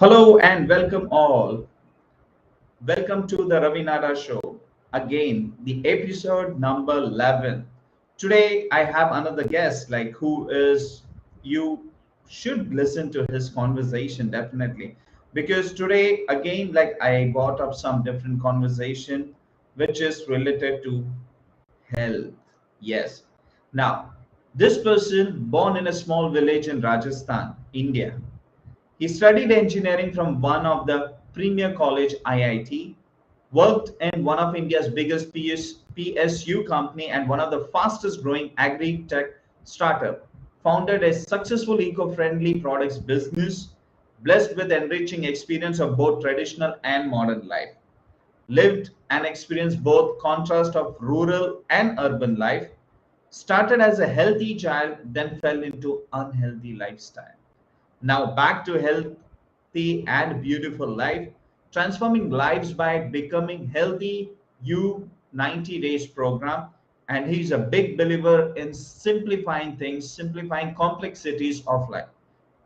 Hello and welcome all. Welcome to the Ravi Nadar show. Again, the episode number 11. Today I have another guest like who is you should listen to his conversation definitely because today again like I got up some different conversation which is related to health. Yes. Now, this person born in a small village in Rajasthan, India. He studied engineering from one of the premier college IIT, worked in one of India's biggest PSU company and one of the fastest growing agri-tech startup, founded a successful eco-friendly products business, blessed with enriching experience of both traditional and modern life, lived and experienced both contrast of rural and urban life, started as a healthy child, then fell into unhealthy lifestyle. Now back to healthy and beautiful life, transforming lives by becoming healthy you 90 days program. And he's a big believer in simplifying things, simplifying complexities of life.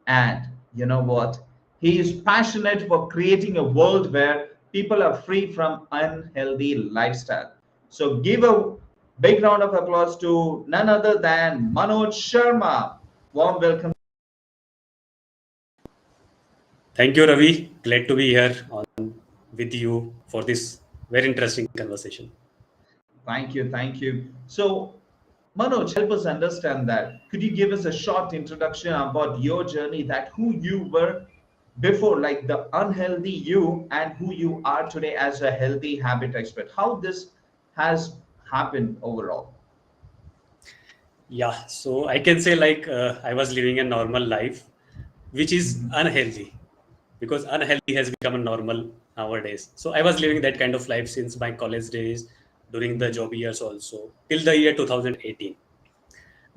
And you know what? He is passionate for creating a world where people are free from unhealthy lifestyle. So give a big round of applause to none other than Manoj Sharma. Warm welcome. Thank you, Ravi. Glad to be here with you for this very interesting conversation. Thank you. Thank you. So, Manoj, help us understand that. Could you give us a short introduction about your journey, that who you were before, like the unhealthy you, and who you are today as a healthy habit expert? How this has happened overall? Yeah, so I can say I was living a normal life, which is Mhm. unhealthy because unhealthy has become a normal nowadays. So I was living that kind of life since my college days, during the job years also, till the year 2018.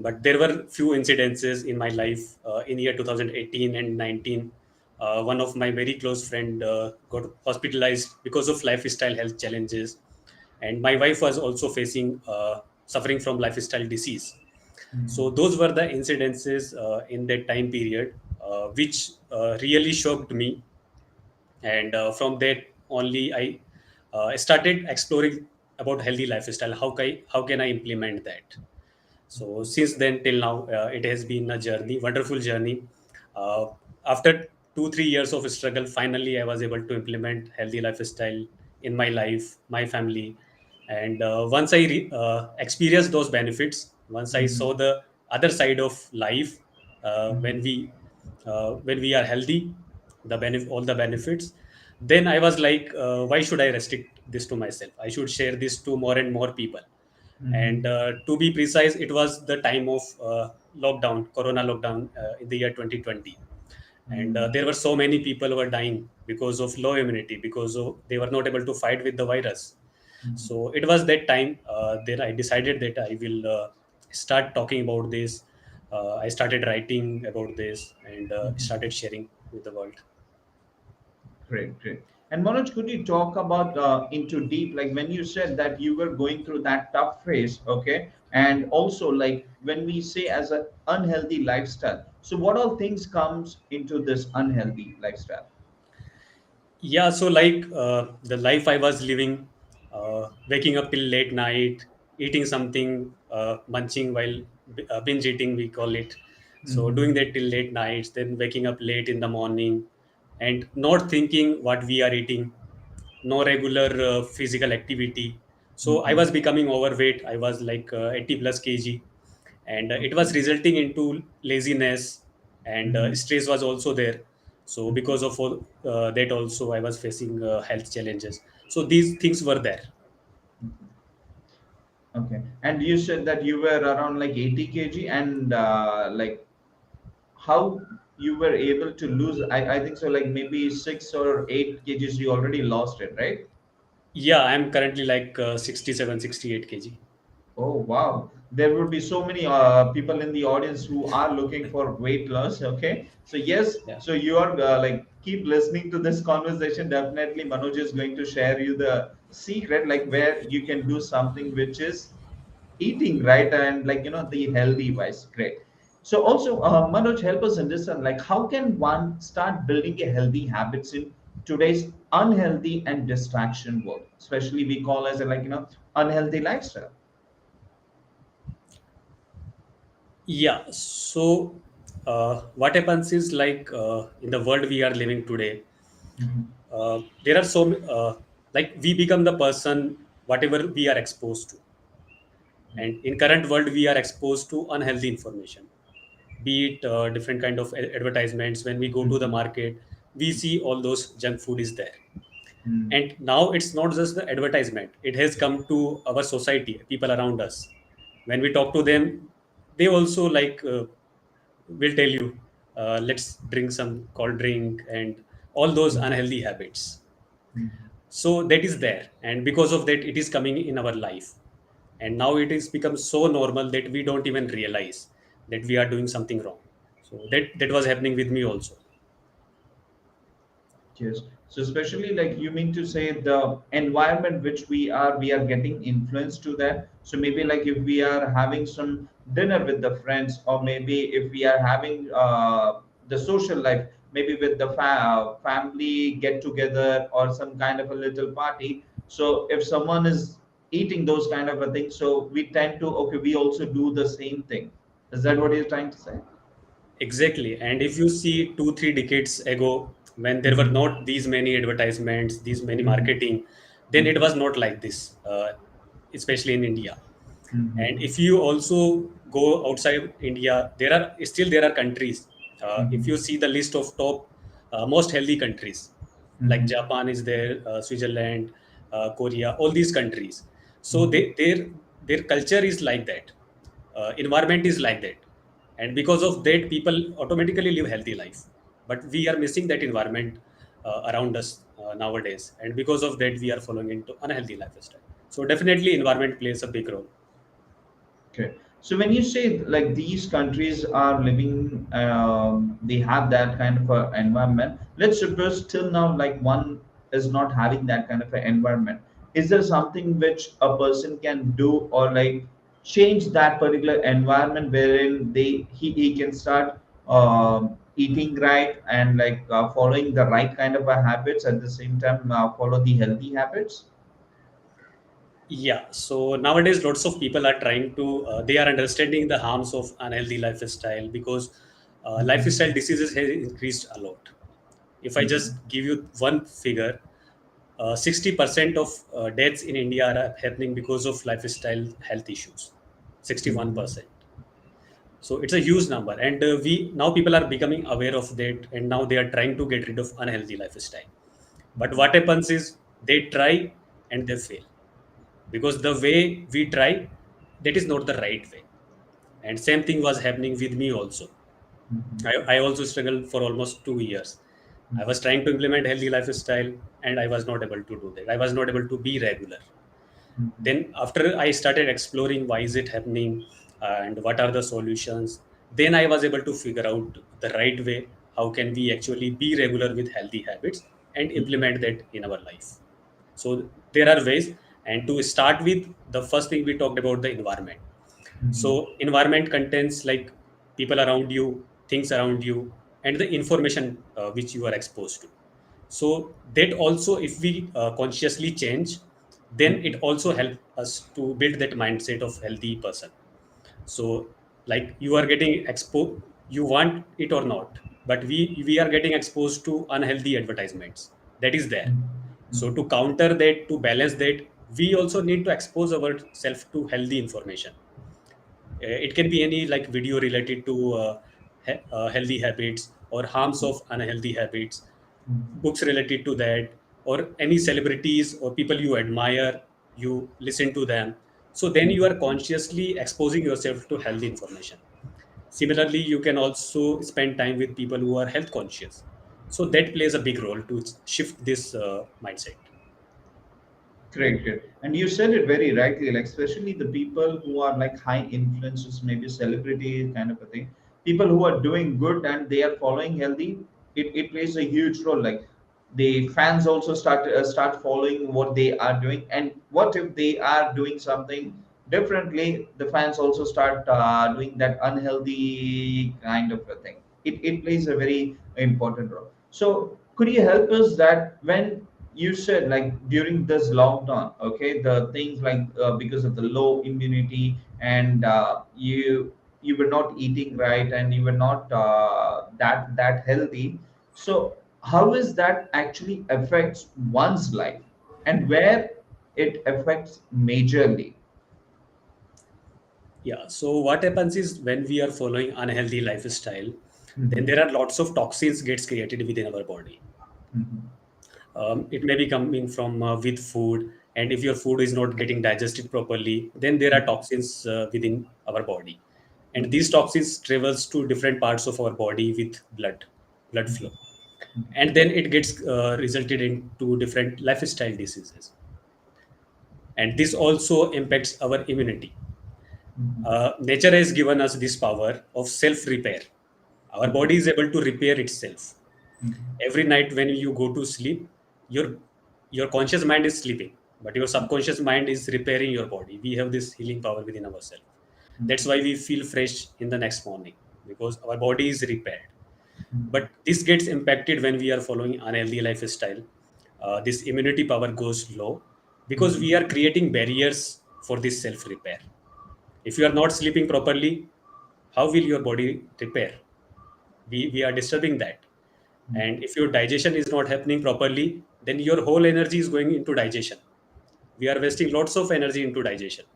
But there were few incidences in my life in year 2018 and 19. One of my very close friend got hospitalized because of lifestyle health challenges, and my wife was also facing suffering from lifestyle disease. So Mhm. those were the incidences in that time period, which really shocked me. And from that only I started exploring about healthy lifestyle. How can I implement that? So since then till now, it has been a journey, wonderful journey. Uh, After 2-3 years of struggle, finally I was able to implement healthy lifestyle in my life, my family, and once experienced those benefits, once I Mhm. saw the other side of life, Mhm. when we are healthy, all the benefits, then I was like, why should I restrict this to myself? I should share this to more and more people. And Mhm. to be precise, it was the time of lockdown, corona lockdown, in the year 2020. And Mhm. there were so many people who were dying because of low immunity, because they were not able to fight with the virus. Mhm. So it was that time that I decided that I will start talking about this. I started writing about this and Mhm. started sharing with the world. Great, great. And Manoj, could you talk about into deep, like when you said that you were going through that tough phase, okay? And also like when we say as an unhealthy lifestyle, so what all things comes into this unhealthy lifestyle? Yeah, so the life I was living, waking up till late night, eating something, munching while binge eating, we call it. So doing Mm-hmm. that till late nights, then waking up late in the morning, and not thinking what we are eating, no regular physical activity. So I Mm-hmm. was becoming overweight. I was 80 plus kg, and it Okay. was resulting into laziness, and Mm-hmm. stress was also there. So Mm-hmm. because of all, that also I was facing health challenges. So these things were there. Okay. And you said that you were around like 80 kg and like how you were able to lose, I think so like maybe 6 or 8 kgs you already lost it, right? Yeah, I'm currently 67, 68 kg. Oh wow, there would be so many people in the audience who are looking for weight loss. Okay, so yes, Yeah. so you are like keep listening to this conversation. Definitely, Manoj is going to share you the secret, like where you can do something which is eating right and like the healthy wise. Great. So also, Manoj, help us understand, like, how can one start building a healthy habits in today's unhealthy and distraction world, especially we call as a, like, unhealthy lifestyle. Yeah. So what happens is like in the world we are living today, Mhm. there are like we become the person whatever we are exposed to, and in current world we are exposed to unhealthy information, be it different kind of advertisements. When we go to the Mhm. market, we see all those junk food is there, Mhm. and now it's not just the advertisement, it has come to our society, people around us. When we talk to them, they also like will tell you, let's drink some cold drink and all those Mhm. unhealthy habits. Mhm. So that is there, and because of that it is coming in our life, and now it is become so normal that we don't even realize that we are doing something wrong. So that was happening with me also. Yes. So especially, like, you mean to say the environment which we are getting influenced to that. So maybe like if we are having some dinner with the friends, or maybe if we are having the social life, maybe with the family get together or some kind of a little party. So if someone is eating those kind of a thing, so we tend to, okay, we also do the same thing. Is that what you're trying to say? Exactly. And if you see 2 3 decades ago, when there were Mm-hmm. not these many advertisements, these many Mm-hmm. marketing, then it was not like this, especially in India. And Mm-hmm. if you also go outside India, there are countries. If Mm-hmm. you see the list of top most healthy countries, like Mm-hmm. Japan is there, Switzerland, Korea, all these countries. So Mm-hmm. their culture is like that, environment is like that, and because of that, people automatically live healthy life. But we are missing that environment around us nowadays, and because of that, we are following into unhealthy lifestyle. So definitely, environment plays a big role. Okay. So when you say like these countries are living, they have that kind of a environment. Let's suppose till now, like one is not having that kind of an environment. Is there something which a person can do, or like change that particular environment wherein he can start eating right, and like following the right kind of a habits, at the same time follow the healthy habits? Yeah, so nowadays lots of people are trying to they are understanding the harms of unhealthy lifestyle, because lifestyle diseases have increased a lot. If I Mhm. just give you one figure, 60% of deaths in India are happening because of lifestyle health issues. Mhm. 61%. So it's a huge number, and we now people are becoming aware of that, and now they are trying to get rid of unhealthy lifestyle. But what happens is they try and they fail, because the way we try, that is not the right way. And same thing was happening with me also. Mhm. I also struggled for almost 2 years. I Mhm. was trying to implement healthy lifestyle, and I was not able to do that. I was not able to be regular. Mhm. Then after I started exploring why is it happening and what are the solutions, then I was able to figure out the right way. How can we actually be regular with healthy habits and implement that in our life? So there are ways. And to start with, the first thing we talked about the environment. Mhm. So environment contains like people around you, things around you, and the information which you are exposed to. So that also, if we consciously change, then it Mhm. also help us to build that mindset of healthy person. So like you are getting exposed, you want it or not, but we are getting exposed to unhealthy advertisements. That is there. So to Mhm. counter that, to balance that, we also need to expose ourselves to healthy information. It can be any like video related to healthy habits or harms of unhealthy habits, Mhm. books related to that, or any celebrities or people you admire, you listen to them. So then you are Mhm. consciously exposing yourself to healthy information. Similarly, you can also spend time with people who are health conscious. So that plays a big role to shift this mindset. Great, great. And you said it very rightly, like especially the people who are like high influencers, maybe celebrity kind of a thing. People who are doing good and they are following healthy, it plays a huge role. Like the fans also start following what they are doing. And what if they are doing something differently, the fans also start doing that unhealthy kind of a thing. It plays a very important role. So could you help us that when you said like during this lockdown, okay, the things like because of the low immunity and you were not eating right and you were not that healthy. So how is that actually affects one's life and where it affects majorly? Yeah. So what happens is when we are following unhealthy lifestyle, then Mhm, there are lots of toxins gets created within our body. mhm, It may be coming from with food, and if your food is not getting digested properly, then there are toxins within our body, and mhm, these toxins travels to different parts of our body with blood mhm, flow, and then it gets resulted into different lifestyle diseases, and this also impacts our immunity. mhm, Nature has given us this power of self repair. Our mhm, body is able to repair itself. mhm, Every night when you go to sleep, your your conscious mind is sleeping, but your subconscious mind is repairing your body. We have this healing power within ourselves. That's mhm, why we feel fresh in the next morning, because our body is repaired. mhm, But this gets impacted when we are following unhealthy lifestyle. This immunity power goes low because we mhm, are creating barriers for this self repair. If you are not sleeping properly, how will your body repair? We are disturbing that. And if your digestion is not happening properly, then your whole energy is going into digestion. We are wasting lots of energy into digestion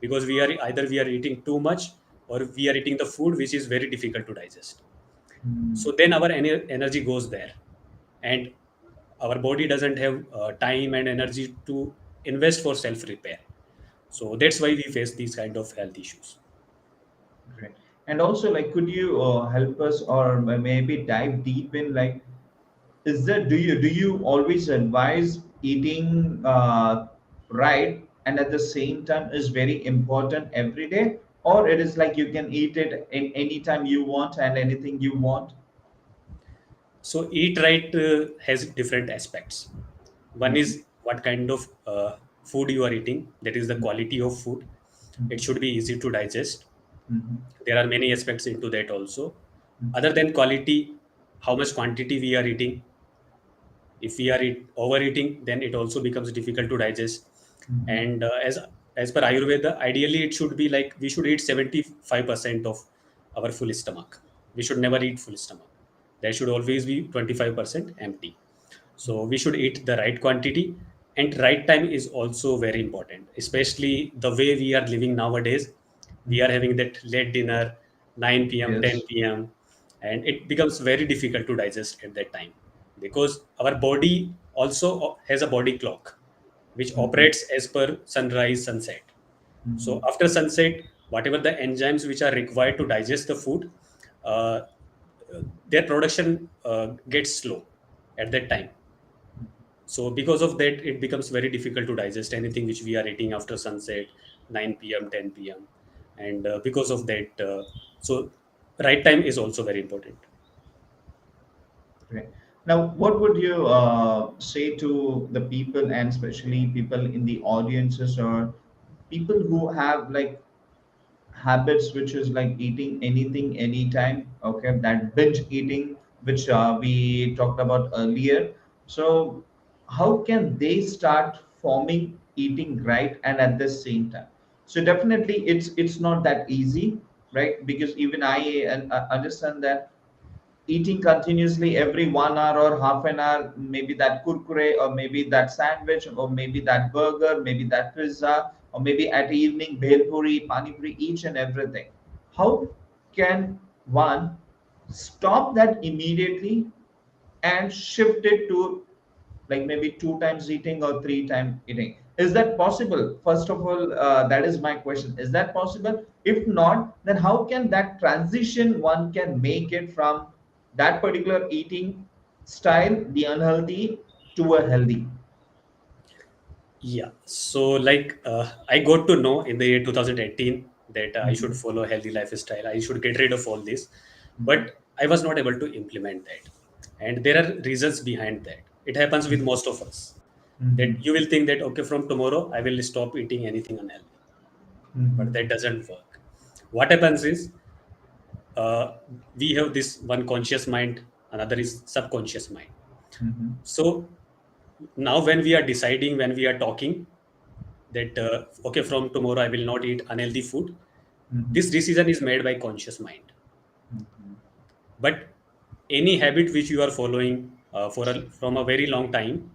because we are either we are eating too much or we are eating the food which is very difficult to digest. mhm, So then our energy goes there, and our body doesn't have time and energy to invest for self repair. So that's why we face these kind of health issues. great. And also, like, could you help us or maybe dive deep in like, is that do you always advise eating right and at the same time is very important every day, or it is like you can eat it in any time you want and anything you want? So eat right has different aspects. One Mhm, is what kind of food you are eating, that is the quality of food. It should be easy to digest. mhm, There are many aspects into that also. mhm, Other than quality, how much quantity we are eating. If we are overeating, then it also becomes difficult to digest. mhm, And as per Ayurveda, ideally it should be like we should eat 75% of our full stomach. We should never eat full stomach. There should always be 25% empty. So we should eat the right quantity, and right time is also very important, especially the way we are living nowadays. We are mhm. having that late dinner, 9 p.m., Yes. 10 p.m., and it becomes very difficult to digest at that time because our body also has a body clock which Mhm, operates as per sunrise, sunset. So mhm, after sunset, whatever the enzymes which are required to digest the food, uh, their production gets slow at that time. So because of that, it becomes very difficult to digest anything which we are eating after sunset, 9 p.m., 10 p.m. And because of that, so right time is also very important. great. Now, what would you say to the people and especially people in the audiences or people who have like habits which is like eating anything anytime, okay, that binge eating which we talked about earlier. So how can they start forming eating right and at the same time? So definitely it's not that easy, right? Because even I understand that eating continuously every 1 hour or half an hour, maybe that kurkure or maybe that sandwich or maybe that burger, maybe that pizza, or maybe at evening bhel puri, pani puri, each and everything. How can one stop that immediately and shift it to like maybe two times eating or three times eating? Is that possible? First of all, that is my question. Is that possible? If not, then how can that transition one can make it from that particular eating style, the unhealthy, to a healthy? Yeah. So, like, I got to know in the year 2018 that I should Mhm, follow a healthy lifestyle. I should get rid of all this, mhm, but I was not able to implement that. And there are reasons behind that. It happens with most of us that mhm, you will think that okay, from tomorrow I will stop eating anything unhealthy. but Mm-hmm. that doesn't work. What happens is, uh, we have this one conscious mind, another is subconscious mind. Mm-hmm. So now when we are deciding, when we are talking that okay, from tomorrow I will not eat unhealthy food, Mm-hmm. this decision is made by conscious mind. Mm-hmm. But any habit which you are following from a very long time,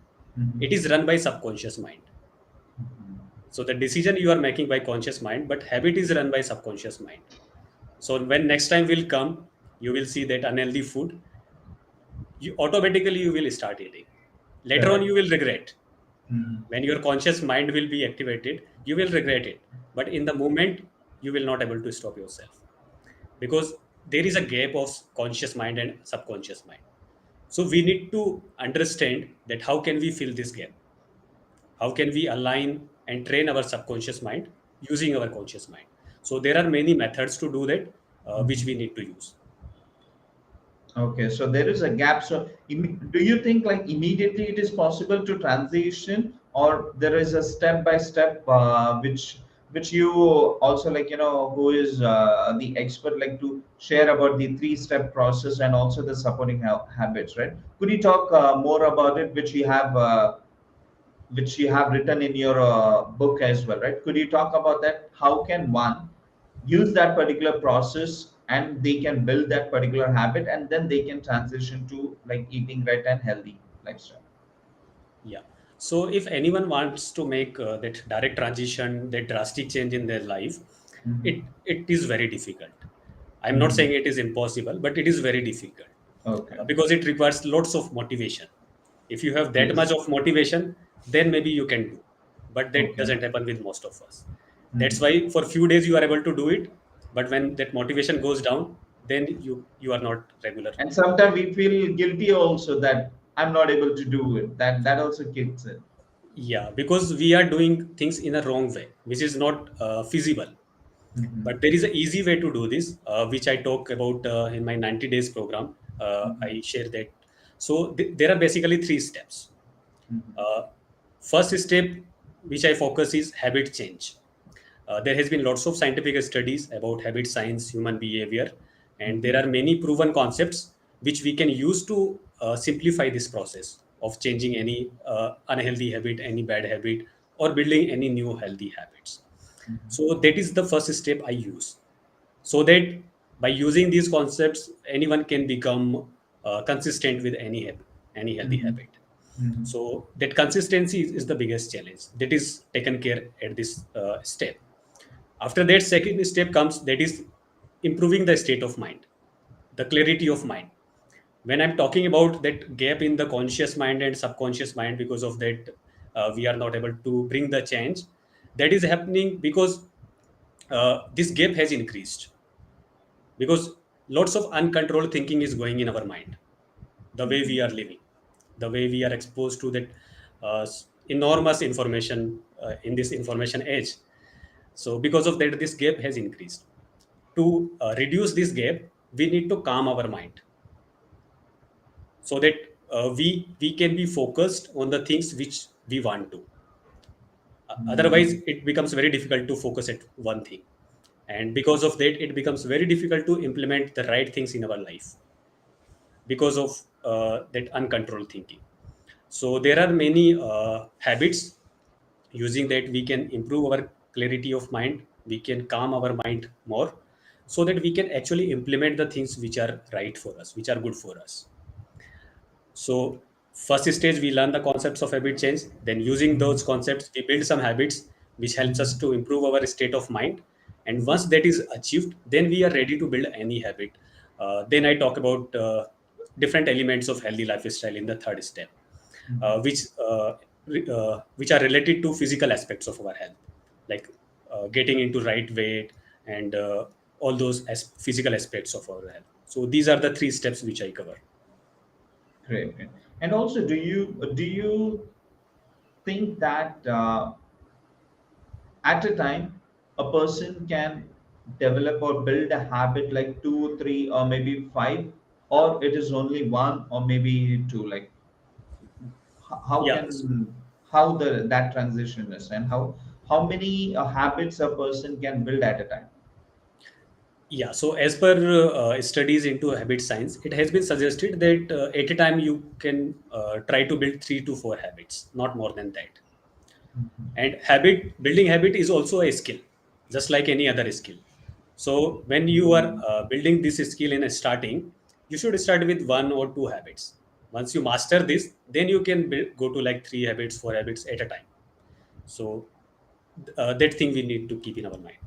it Mm-hmm. is run by subconscious mind. So the decision you are making by conscious mind, but habit is run by subconscious mind. So when next time will come, you will see that unhealthy food, you automatically you will start eating. Later on, Correct. you will regret. Mm-hmm. When your conscious mind will be activated, you will regret it. But in the moment, you will not able to stop yourself, because there is a gap of conscious mind and subconscious mind. So we need to understand that how can we fill this gap? How can we align and train our subconscious mind using our conscious mind? So there are many methods to do that, which we need to use. Okay, so there is a gap. So, do you think like immediately it is possible to transition, or there is a step by step which you also like who is the expert like to share about the three-step process and also the supporting habits, right? Could you talk more about it, which you have written in your book as well, right? Could you talk about that? How can one use that particular process and they can build that particular habit and then they can transition to like eating right and healthy lifestyle? Yeah. So if anyone wants to make that direct transition, that drastic change in their life, Mm-hmm. it is very difficult. I'm not Mm-hmm. saying it is impossible, but it is very difficult, Okay. because it requires lots of motivation. If you have that much Yes. of motivation, then maybe you can do. But that Okay. doesn't happen with most of us. That's Mm-hmm. why for few days you are able to do it, but when that motivation goes down, then you are not regular. And sometimes we feel guilty also that I'm not able to do it. That also kicks in. Yeah, because we are doing things in a wrong way, which is not feasible. Mm-hmm. But there is an easy way to do this, which I talk about in my 90 days program. I share that. So there are basically three steps. Mm-hmm. Uh, First step, which I focus, is habit change. There has been lots of scientific studies about habit science, human behavior, and there Mm-hmm. are many proven concepts which we can use to simplify this process of changing any unhealthy habit, any bad habit, or building any new healthy habits. So that is the first step I use, so that by using these concepts, anyone can become consistent with any healthy Mm-hmm. habit. Mm-hmm. So that consistency is the biggest challenge that is taken care at this step. After that, second step comes, that is improving the state of mind, the clarity of mind. When I'm talking about that gap in the conscious mind and subconscious mind, because of that, we are not able to bring the change. That is happening because this gap has increased, because lots of uncontrolled thinking is going in our mind, the way we are living, the way we are exposed to that enormous information in this information age. So because of that, this gap has increased. To reduce this gap, we need to calm our mind, so that we can be focused on the things which we want to. Otherwise Mm-hmm. it becomes very difficult to focus at one thing, and because of that it becomes very difficult to implement the right things in our life, because of that uncontrolled thinking. So there are many habits, using that we can improve our clarity of mind, we can calm our mind more, so that we can actually implement the things which are right for us, which are good for us. So first stage, we learn the concepts of habit change. Then using those concepts, we build some habits which helps us to improve our state of mind. And once that is achieved, then we are ready to build any habit. Then I talk about different elements of healthy lifestyle in the third step, which are related to physical aspects of our health, like getting into right weight and all those physical aspects of our health. So these are the three steps which I cover. Great, great. And also, do you think that at a time a person can develop or build a habit like two, three, or maybe five, or it is only one or maybe two? Like how Yeah. can how the that transition is and how? how many habits a person can build at a time? Yeah, so as per studies into habit science, it has been suggested that at a time you can try to build 3 to 4 habits, not more than that. And habit building habit is also a skill, just like any other skill. So when you are building this skill in a starting, you should start with 1 or 2 habits. Once you master this, then you can go to like 3 habits, 4 habits at a time. So that thing we need to keep in our mind.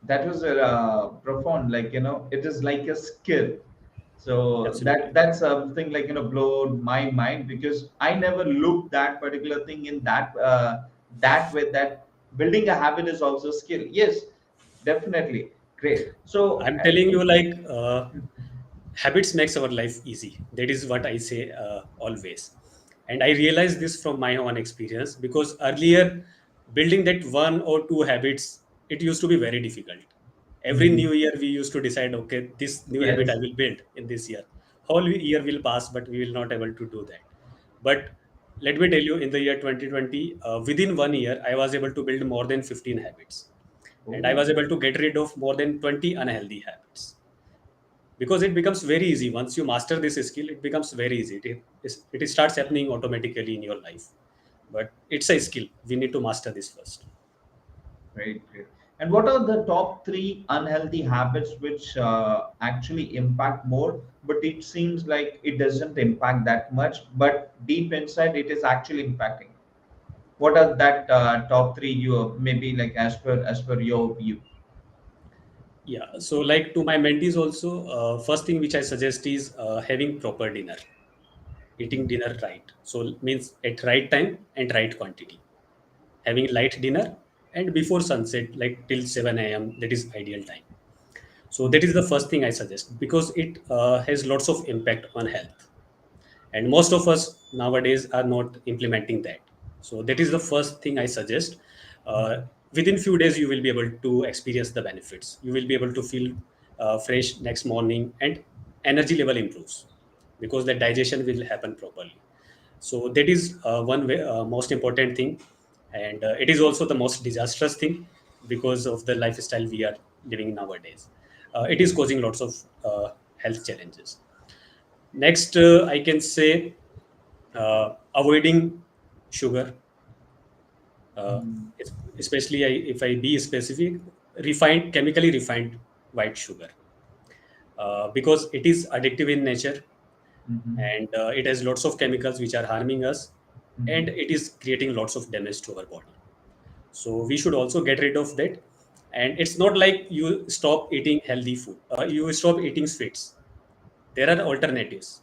That was profound, like, it is like a skill. So Absolutely. that's something like, blowed my mind, because I never looked that particular thing in that way, that building a habit is also a skill. Yes, definitely. Great. So I'm telling you, like, habits makes our life easy. That is what I say always. And I realized this from my own experience, because earlier building that 1 or 2 habits, it used to be very difficult. Every Mhm. new year we used to decide, okay, this new habit I Yes. will build in this year. Whole year will pass, but we will not able to do that. But let me tell you, in the year 2020, within 1 year I was able to build more than 15 habits, and I Oh, was able to get rid of more than 20 unhealthy habits, because it becomes very easy. Once you master this skill, it becomes very easy. It starts happening automatically in your life. But it's a skill, we need to master this first. great, great. And what are the top three unhealthy habits which actually impact more, but it seems like it doesn't impact that much, but deep inside it is actually impacting? What are that top three, you maybe, like, as per your view? Yeah, so like to my mentees also, first thing which I suggest is having proper dinner, eating dinner right. So means at right time and right quantity, having light dinner, and before sunset, like till 7 a.m., that is ideal time. So that is the first thing I suggest, because it has lots of impact on health, and most of us nowadays are not implementing that. So that is the first thing I suggest. uh, Within few days you will be able to experience the benefits. You will be able to feel fresh next morning, and energy level improves, because the digestion will happen properly. So that is one way, most important thing. And it is also the most disastrous thing, because of the lifestyle we are living nowadays. It is causing lots of health challenges. Next, I can say avoiding sugar, uh, especially if I be specific, refined, chemically refined white sugar, because it is addictive in nature, Mm-hmm. and it has lots of chemicals which are harming us, and Mm-hmm. it is creating lots of damage to our body. So we should also get rid of that. And it's not like you stop eating healthy food, you stop eating sweets. There are alternatives,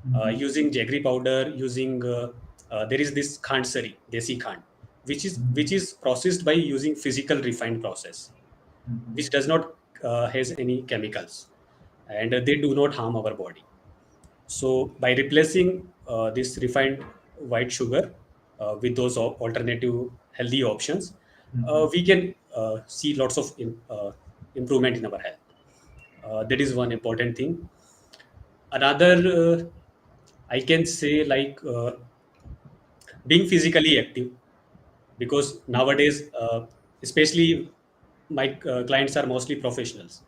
Mm-hmm. using jaggery powder, using there is this khand sari, desi khand, which is processed by using physical refined process, Mm-hmm. which does not has any chemicals, and they do not harm our body. So by replacing this refined white sugar with those alternative healthy options, Mm-hmm. we can see lots of improvement in our health. That is one important thing. Another, I can say, like being physically active, because nowadays, especially my clients are mostly professionals,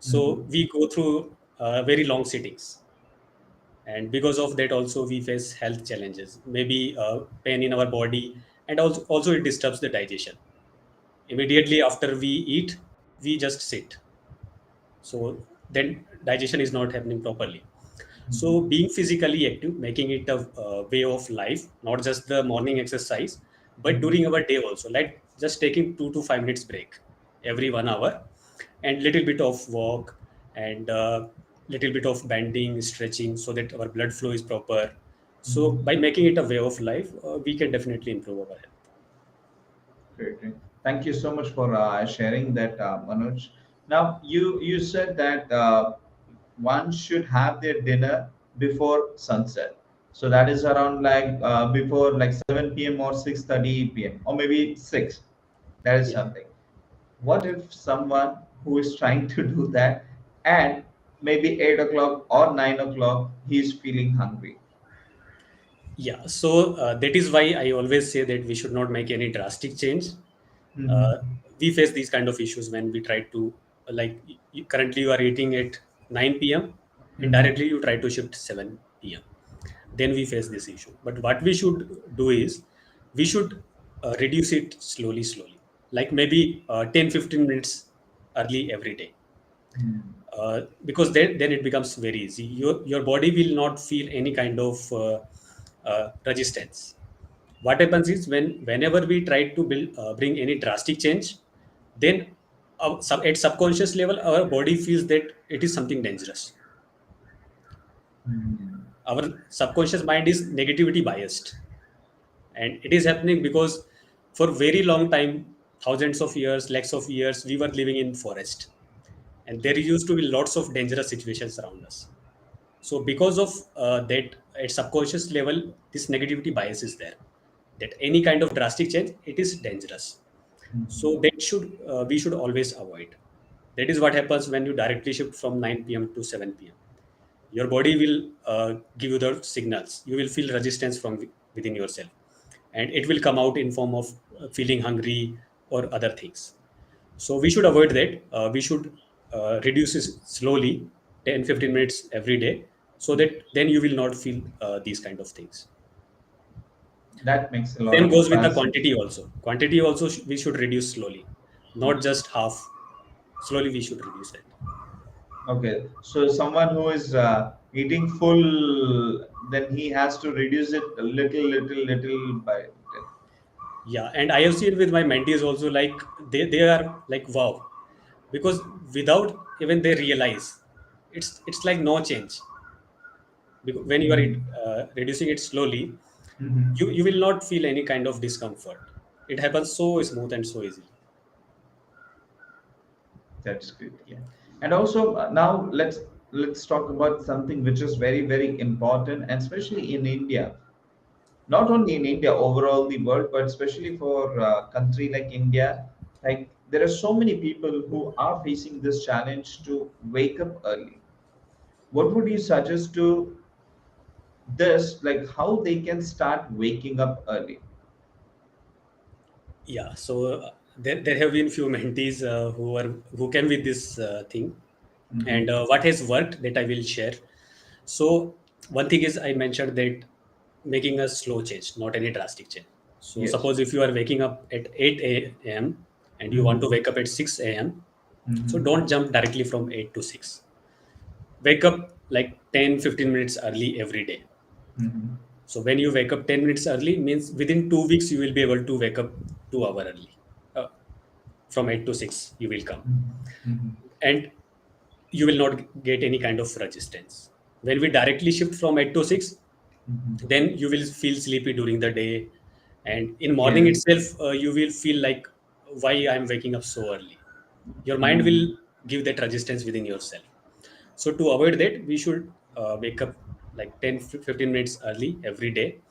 Mm-hmm. so we go through very long sittings, and because of that also we face health challenges, maybe pain in our body, and also it disturbs the digestion. Immediately after we eat, we just sit, so then digestion is not happening properly. So being physically active, making it a way of life, not just the morning exercise, but Mm-hmm. during our day also, like just taking 2 to 5 minutes break every 1 hour, and little bit of walk, and little bit of bending, stretching, so that our blood flow is proper. So Mm-hmm. by making it a way of life, we can definitely improve our health. Great, great. Thank you so much for sharing that, Manoj. Now, you said that one should have their dinner before sunset. So that is around, like, before, like, 7 p.m. or 6:30 p.m. or maybe 6. That is Yeah. something. What if someone who is trying to do that, and maybe 8 o'clock or 9 o'clock he is feeling hungry? Yeah, so that is why I always say that we should not make any drastic change. Mm-hmm. uh, we face these kind of issues when we try to, currently you are eating at 9 p.m. and Mm-hmm. directly you try to shift 7 p.m. Then we face this issue. But what we should do is we should reduce it slowly, slowly, like maybe 10 15 minutes early every day. Because then it becomes very easy. Your body will not feel any kind of resistance. What happens is whenever we try to bring any drastic change, then at subconscious level our body feels that it is something dangerous. Mm-hmm. Our subconscious mind is negativity biased, and it is happening because for very long time, thousands of years, lakhs of years, we were living in forest, and there used to be lots of dangerous situations around us. So because of that, at subconscious level, this negativity bias is there, that any kind of drastic change, it is dangerous. So that should we should always avoid. That is what happens when you directly shift from 9 p.m. to 7 p.m. Your body will give you the signals. You will feel resistance from within yourself, and it will come out in form of feeling hungry or other things. So we should avoid that. We should reduce it slowly, 10 15 minutes every day, so that then you will not feel these kind of things. That makes a lot Same of goes with the sense. quantity also. Quantity also we should reduce slowly, not just half. Slowly we should reduce that. Okay, so someone who is eating full, then he has to reduce it a little, little, little by little. Yeah, and I have seen with my mentees also, like they are like wow, because without even they realize, it's like no change. Because when you are reducing it slowly, Mm-hmm. you will not feel any kind of discomfort. It happens so smooth and so easily. That's good. Yeah. And also now let's talk about something which is very, very important, and especially in India. Not only in India, overall the world, but especially for a country like India. Like there are so many people who are facing this challenge to wake up early. What would you suggest to this? Like how they can start waking up early? Yeah, so there have been few mentees who came with this thing, and Mm-hmm. what has worked that I will share. So one thing is I mentioned that making a slow change, not any drastic change. So Yes. suppose if you are waking up at 8 a.m. and you want Mm-hmm. to wake up at 6 a.m., so Mm-hmm. don't jump directly from 8 to 6. Wake up like 10 15 minutes early every day. Mm-hmm. So when you wake up 10 minutes early, means within 2 weeks you will be able to wake up 2 hour early. From 8 to 6 you will come, Mm-hmm. and you will not get any kind of resistance. When we directly shift from 8 to 6, Mm-hmm. then you will feel sleepy during the day, and in morning Yes. itself you will feel like, why I'm waking up so early. Your mind will Mm-hmm. give that resistance within yourself. So to avoid that, we should wake up like 10 15 minutes early every day.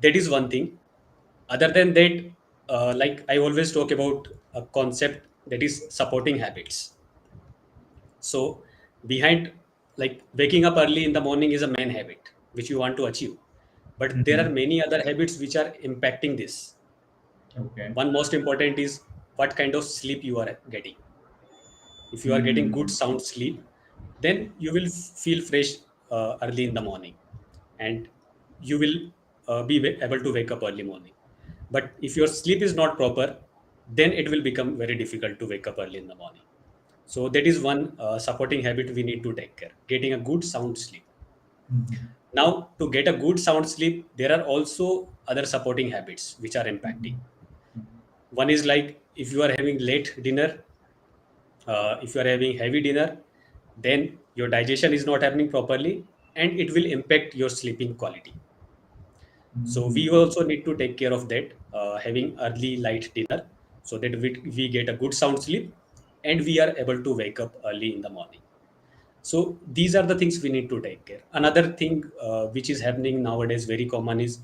That is one thing. Other than that, like I always talk about a concept that is supporting habits. So behind, like waking up early in the morning is a main habit which you want to achieve, but there Mm-hmm. are many other habits which are impacting this. Okay. One most important is what kind of sleep you are getting. If you are getting good Mm-hmm. sound sleep, then you will feel fresh early in the morning, and you will be able to wake up early morning. But if your sleep is not proper, then it will become very difficult to wake up early in the morning. So that is one supporting habit we need to take care, getting a good sound sleep. Mm-hmm. Now, to get a good sound sleep, there are also other supporting habits which are impacting. One is like if you are having late dinner, if you are having heavy dinner, then your digestion is not happening properly, and it will impact your sleeping quality. So we Mm-hmm. also need to take care of that, having early light dinner, so that we get a good sound sleep and we are able to wake up early in the morning. So these are the things we need to take care. Another thing which is happening nowadays very common is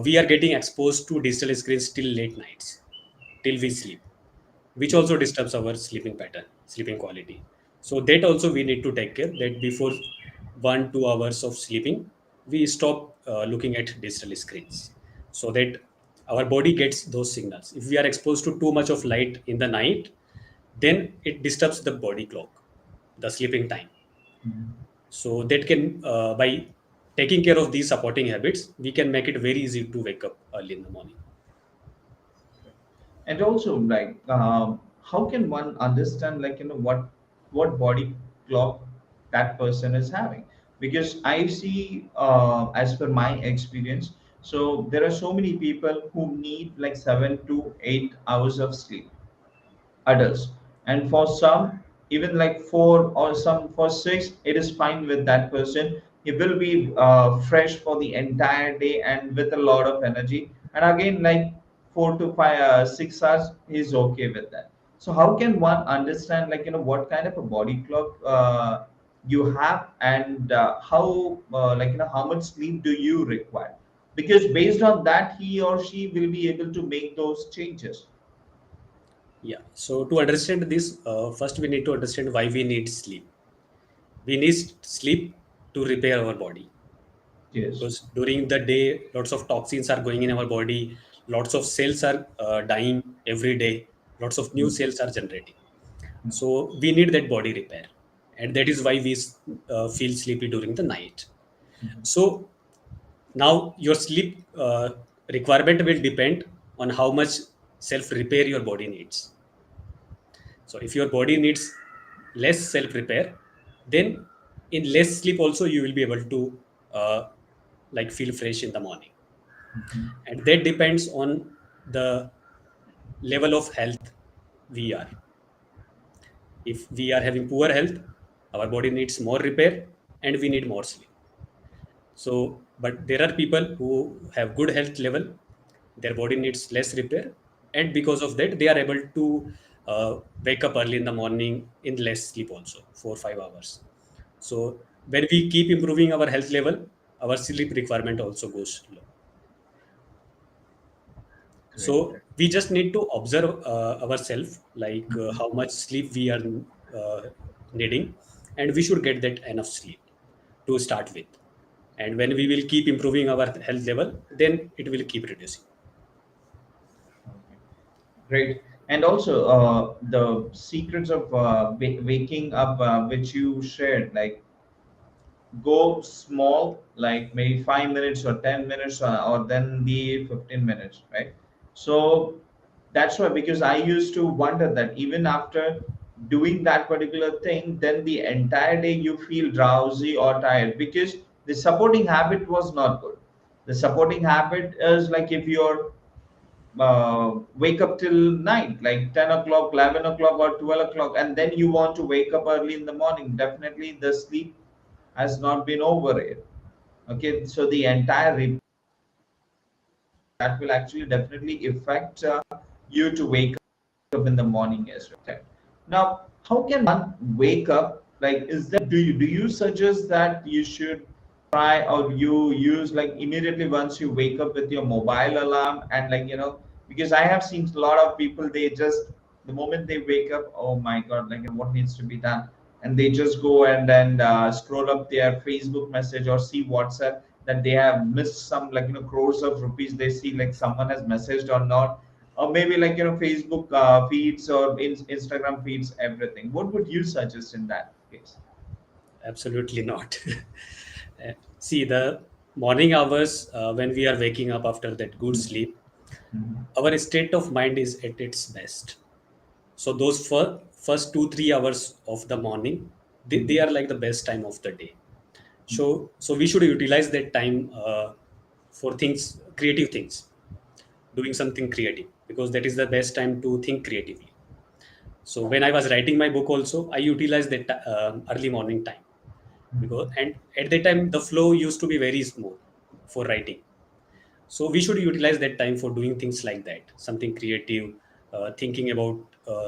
we are getting exposed to digital screens till late nights, till we sleep, which also disturbs our sleeping pattern, sleeping quality. So that also we need to take care that before 1 2 hours of sleeping, we stop looking at digital screens, so that our body gets those signals. If we are exposed to too much of light in the night, then it disturbs the body clock, the sleeping time. Mhm. So that can, by taking care of these supporting habits, we can make it very easy to wake up early in the morning. And also, like, how can one understand, like, what body clock that person is having? Because I see, as per my experience, so there are so many people who need like 7 to 8 hours of sleep, adults, and for some even like 4 or some for 6, it is fine with that person. He will be fresh for the entire day and with a lot of energy, and again like 4 to 5 6 hours he's okay with that. So how can one understand, like, what kind of a body clock you have, and how much sleep do you require? Because based on that he or she will be able to make those changes. Yeah. So to understand this, first we need to understand why we need sleep. We need sleep to repair our body, Yes. because during the day, lots of toxins are going in our body, lots of cells are dying every day, lots of new cells are generating. So we need that body repair, and that is why we feel sleepy during the night. So now your sleep requirement will depend on how much self repair your body needs. So if your body needs less self repair, then in less sleep also you will be able to uh, like feel fresh in the morning. And that depends on the level of health we are. If we are having poor health, our body needs more repair and we need more sleep. So but there are people who have good health level, their body needs less repair, and because of that they are able to wake up early in the morning in less sleep also, 4 5 hours. So when we keep improving our health level, our sleep requirement also goes low. Great, So great. we just need to observe ourselves, like Mhm. how much sleep we are uh, needing, and we should get that enough sleep to start with. And when we will keep improving our health level, then it will keep reducing. Okay. Great. And also, the secrets of waking up, which you shared, like go small, like maybe 5 minutes or 10 minutes, or then the 15 minutes, right? So that's why, because I used to wonder that even after doing that particular thing, then the entire day you feel drowsy or tired because the supporting habit was not good. The supporting habit is like if you're wake up till night, like 10 o'clock, 11 o'clock, or 12 o'clock, and then you want to wake up early in the morning, definitely the sleep has not been over it. Okay, so the entire that will actually definitely affect you to wake up in the morning as well. Okay. Now, how can one wake up? Like, is that do you suggest that you should try, or you use like immediately once you wake up with your mobile alarm, and like because I have seen a lot of people, they just the moment they wake up, oh my god, like what needs to be done, and they just go and then scroll up their Facebook message or see WhatsApp, that they have missed some like crores of rupees, they see like someone has messaged or not, or maybe like Facebook feeds or Instagram feeds, everything. What would you suggest in that case? Absolutely not. See, the morning hours, when we are waking up after that good sleep, Mhm. our state of mind is at its best. So those first 2 3 hours of the morning, they Mhm. are like the best time of the day. So we should utilize that time for things, creative things, doing something creative, because that is the best time to think creatively. So when I was writing my book also, I utilized that early morning time, because and at that time the flow used to be very smooth for writing. So we should utilize that time for doing things like that, something creative, thinking about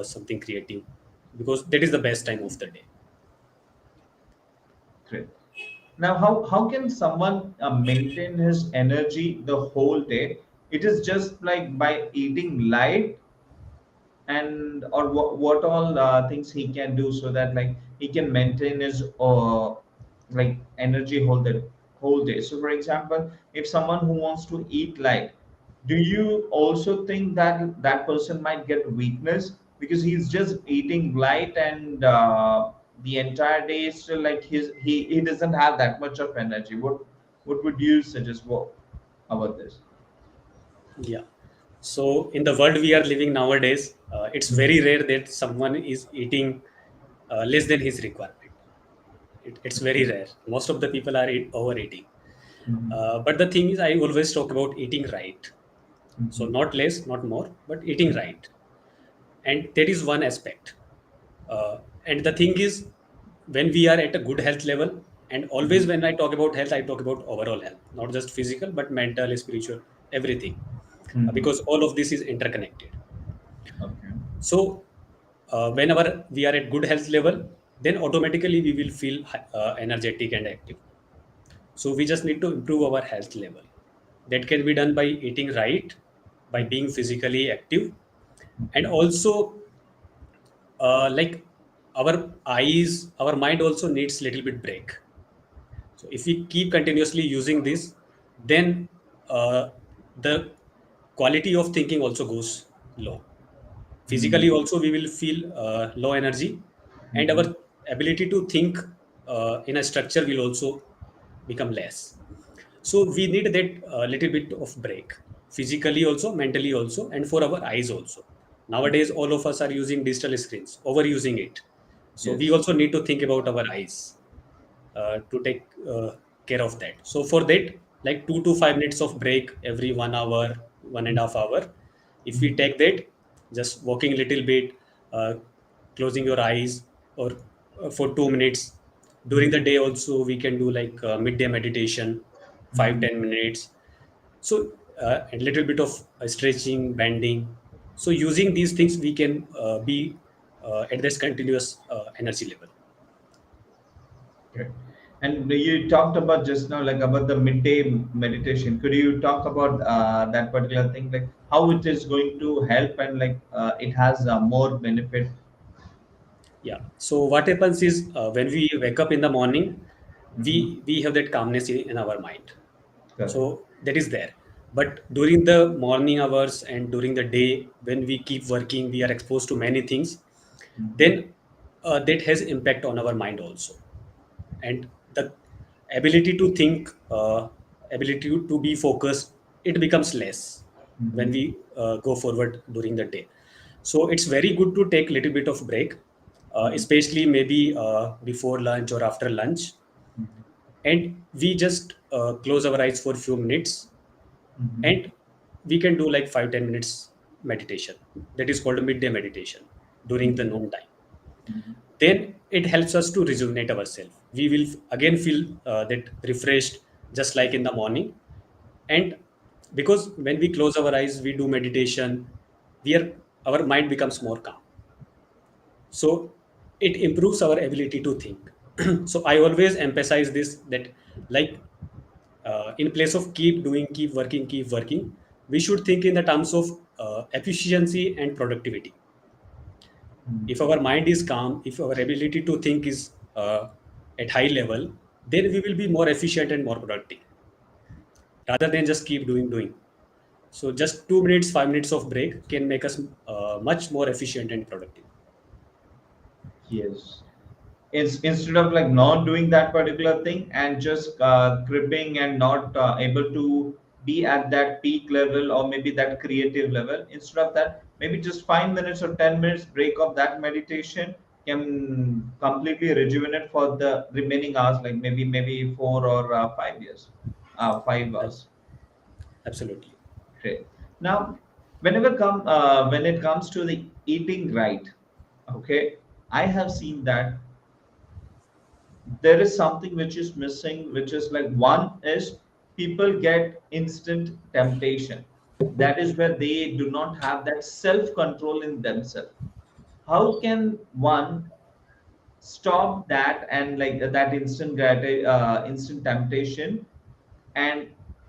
something creative, because that is the best time of the day. Great. Now, how can someone maintain his energy the whole day? It is just like by eating light, and or what all things he can do so that like he can maintain his like energy whole day. whole day. So for example, if someone who wants to eat light, do you also think that that person might get weakness because he's just eating light, and the entire day is still like he doesn't have that much of energy? What would you suggest about this? Yeah. So in the world we are living nowadays, it's very rare that someone is eating less than his requirement. It's very rare. Most of the people are overeating. Mhm. But the thing is, I always talk about eating right. So Mhm. not less, not more, but eating right. And that is one aspect. And the thing is, when we are at a good health level, and always Mhm. when I talk about health, I talk about overall health, not just physical, but mental, spiritual, everything, Mhm. because all of this is interconnected. Okay. So, whenever we are at good health level, then automatically we will feel energetic and active. So, we just need to improve our health level. That can be done by eating right, by being physically active, and also like our mind also needs little bit break. So if we keep continuously using this, then the quality of thinking also goes low. Physically Mhm. also we will feel low energy, and our Mhm. ability to think in a structure will also become less. So we need that little bit of break, physically also, mentally also, and for our eyes also. Nowadays all of us are using digital screens, overusing it. So we Yes. also need to think about our eyes to take care of that. So for that, like 2 to 5 minutes of break every 1 hour, 1.5 hour, if we take that, just walking a little bit, uh, closing your eyes, or for 2 minutes. During the day also, we can do like midday meditation, five Mhm. ten minutes. So a little bit of stretching, bending. So using these things, we can be at this continuous energy level. Okay. And you talked about just now, like about the midday meditation. Could you talk about that particular thing, like how it is going to help, and like it has more benefit? Yeah. So what happens is when we wake up in the morning, Mm-hmm. we have that calmness in our mind. Correct. So that is there. But during the morning hours and during the day, when we keep working, we are exposed to many things. Mm-hmm. Then that has impact on our mind also, and the ability to think, ability to be focused, it becomes less when Mm-hmm. we go forward during the day. So it's very good to take little bit of break, Mm-hmm. especially maybe before lunch or after lunch, and we just close our eyes for a few minutes, Mm-hmm. and we can do like 5-10 minutes meditation. That is called a midday meditation during the noon time. Mm-hmm. Then it helps us to rejuvenate ourselves. We will again feel that refreshed, just like in the morning. And because when we close our eyes, we do meditation, we are our mind becomes more calm. So it improves our ability to think. So I always emphasize this, that like in place of keep working, we should think in the terms of efficiency and productivity. If our mind is calm, if our ability to think is at high level, then we will be more efficient and more productive, rather than just keep doing. So just 2 minutes, 5 minutes of break can make us much more efficient and productive. Yes. Instead of like not doing that particular thing and just gripping and not able to be at that peak level or maybe that creative level, instead of that, maybe just 5 minutes or 10 minutes break of that meditation can completely rejuvenate for the remaining hours, like maybe 4 or 5 years, 5 hours. Absolutely. Great. Now, when it comes to the eating right, okay, I have seen that there is something which is missing, which is like, one is people get instant temptation. That is where they do not have that self control in themselves. How can one stop that, and like that instant temptation, and